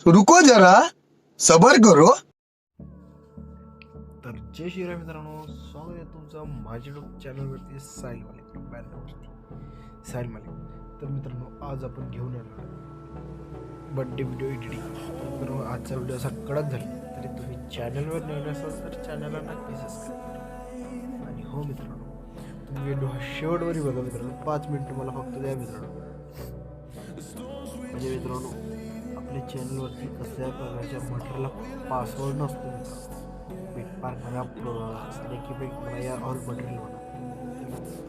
रुको जरा सबर करो. तर जय श्रीराम मित्रांनो, स्वागत आहे तुमचं माझ्या यूट्यूब चॅनलवरती साहिल मालिक बॅनरवरती साहिल मालिक. तर मित्रांनो, आज आपण घेऊन आलो बड्डे व्हिडिओ एडिटिंग. तर मित्रांनो, आजचा व्हिडिओ असा कडक झाला तरी तुम्ही चॅनलवर नवीन असाल तर चॅनलला नक्की सबस्क्राईब करा. आणि हो मित्रांनो, तुम्ही व्हिडिओ हा शेवटवरही बघा मित्रांनो. 5 मिनिट तुम्हाला फक्त द्या मित्रांनो. म्हणजे मित्रांनो, आपल्या चॅनलवरती कसल्या प्रकारच्या मटेरियलला पासवर्ड नसतो मित्रांनो. बिटमार्क म्हणा, स्नेक इफेक्ट म्हणा या ऑल मटेरियल म्हणा,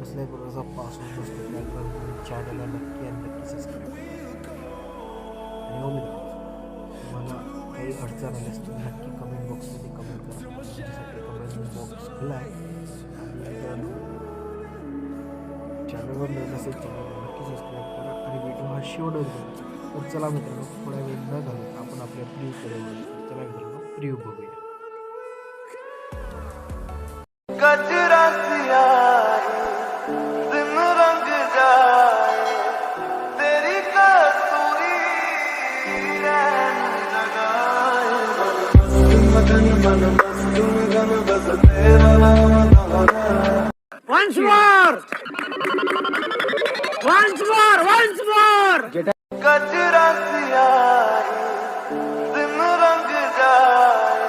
कसल्याही प्रकारचा पासवर्ड नसतो. त्यामुळे तुम्ही चॅनलला नक्की आणि नक्की सबस्क्राईब करा. आणि हो मित्रांनो, तुम्हाला काही अडचण आल्यास तुम्ही नक्की कमेंट बॉक्समध्ये कमेंट करा. तुमच्यासाठी कमेंट बॉक्स खुला आहे. आणि मित्रांनो, चॅनलवर नवीन असेल चॅनलला नक्की सबस्क्राईब करा आणि व्हिडिओ हा शेवटवर बघा. तर चला मित्रांनो, थोडा वेळ न घालवता आपण आपल्या प्रिव्ह्यूकडे वळू. चला मित्रांनो, प्रिव्ह्यू बघूया. गजरा सियाही दिन रंग जाए तेरी कसूरी रैन लगाए मगन मन बस तुम गम बस तेरा नाम दोहराए. Once more! Once more! Once more! गजरा सियाही दिन रंग जाए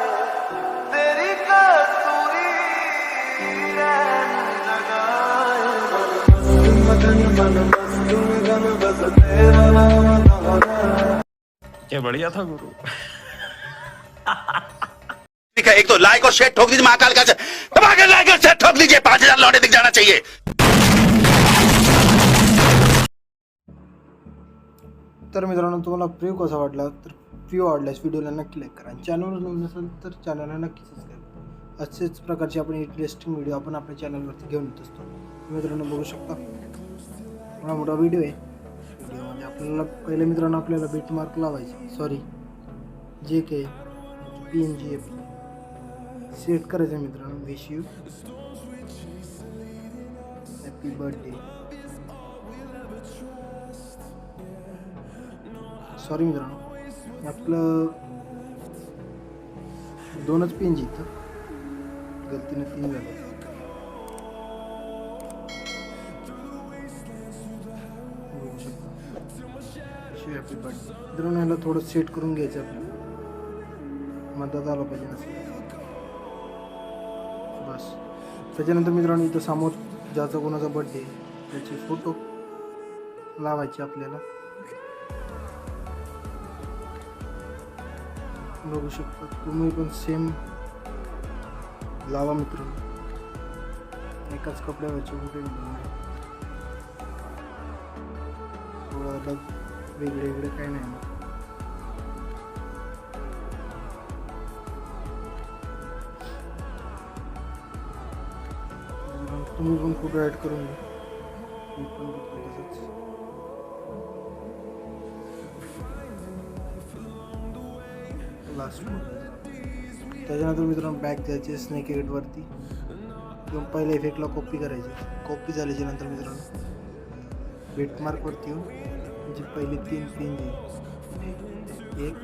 तेरी कसूरी रैन लगाए मगन मन बस तुम गम बस तेरा नाम दोहराए. क्या बढ़िया था गुरु. ठीक है, एक तो लाइक और शेयर ठोक दीजिए महाकाल का धमाके. लाइक और शेयर ठोक दीजिए, 5000 लौटे दिख जाना चाहिए. तर मित्रांनो, तुम्हाला प्रिव्ह्यू कसा वाटला तर प्रिव्ह्यू आवडल्यास व्हिडिओला नक्की लाईक करा. आणि चॅनलवर नवीन असेल तर चॅनलला नक्की सबस्क्राईब करा. असेच प्रकारचे आपण इंटरेस्टिंग व्हिडिओ आपण आपल्या चॅनलवरती घेऊन येत असतो. मित्रांनो, बघू शकता एवढा मोठा व्हिडिओ आहे. व्हिडिओमध्ये आपल्याला पहिले मित्रांनो आपल्याला बिटमार्क लावायचे, सॉरी जे के PNG सेट करायचं मित्रांनो. Wish you happy birthday. Sorry मित्रांनो, आपलं 2च PNG इथं गलतीने 3 झाले. बघू शकता हॅपी बर्थडे. मित्रांनो, ह्याला थोडं सेट करून घ्यायचं आपल्याला. मदत आला पाहिजे नसेल बस. त्याच्यानंतर मित्रांनो, इथं समोर ज्याचा कोणाचा बर्थडे त्याचे फोटो लावायचे आपल्याला. बघू शकता तुम्ही पण सेम लावा मित्रांनो. एकाच कपड्यावरचे कुठे थोडं अलग वेगळे वेगळे काही नाही मग. तुम्ही पण फोटो ॲड करून घ्या. मी पण तसंच. लास्ट त्याच्यानंतर मित्रांनो बॅक द्यायचे स्नेक एडवरती किंवा पहिल्या इफेक्टला कॉपी करायची. कॉपी झाल्याच्या नंतर मित्रांनो बिटमार्कवरती येऊन जी पहिले 3 पिन जी 1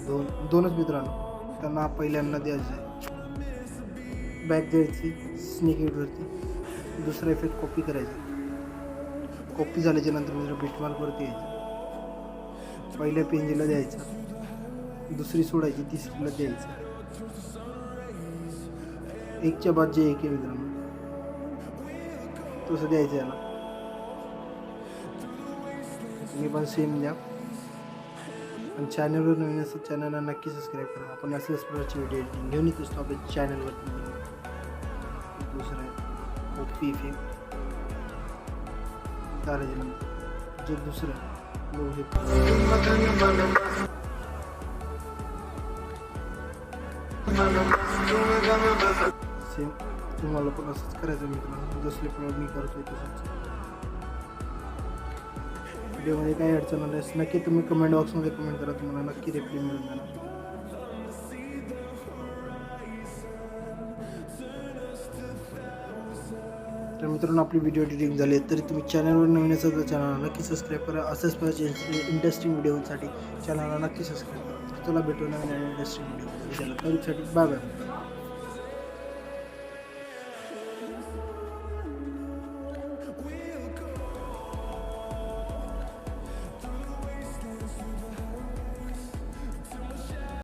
2 2च मित्रांनो त्यांना पहिल्यांदा द्यायचे. बॅक द्यायची स्नेक एडवरती, दुसरा इफेक्ट कॉपी करायचा. कॉपी झाल्याच्या नंतर मित्रांनो बिटमार्कवरती यायचं. पहिल्या पेंजीला द्यायचं, दुसरी सोडायची, तिसरीला द्यायचं. एकच्या बाद जे एक आहे मित्रांनो तसं द्यायचं याला. तुम्ही पण सेम द्या. आणि चॅनलवर नवीन असं चॅनलला नक्की सबस्क्राईब करा. आपण असल्याच प्रकारचे व्हिडिओ एडिटिंग घेऊन येत असतो आपल्या चॅनलवरती. दुसरं आहे कॉपी इफेक्ट करायचं. जे दुसरं बघू शकतो सेम तुम्हाला पण असंच करायचं मित्रांनो. जसले पण मी करतोय तसंच. व्हिडिओमध्ये काही अडचण आल्यास नक्की तुम्ही कमेंट बॉक्समध्ये कमेंट करा. तुम्हाला नक्की रिप्लाय मिळून जाणार. तर मित्रांनो आपली व्हिडिओ एडिटिंग झाली आहे तरी तुम्ही चॅनलवर नवीन असाल तर चॅनलला नक्की सबस्क्राईब करा. असंच पाहिजे इंटरेस्टिंग व्हिडिओसाठी चॅनलला नक्की सबस्क्राईब करा. चला भेटू नवीन इंटरेस्टिंग व्हिडिओ. Bye bye.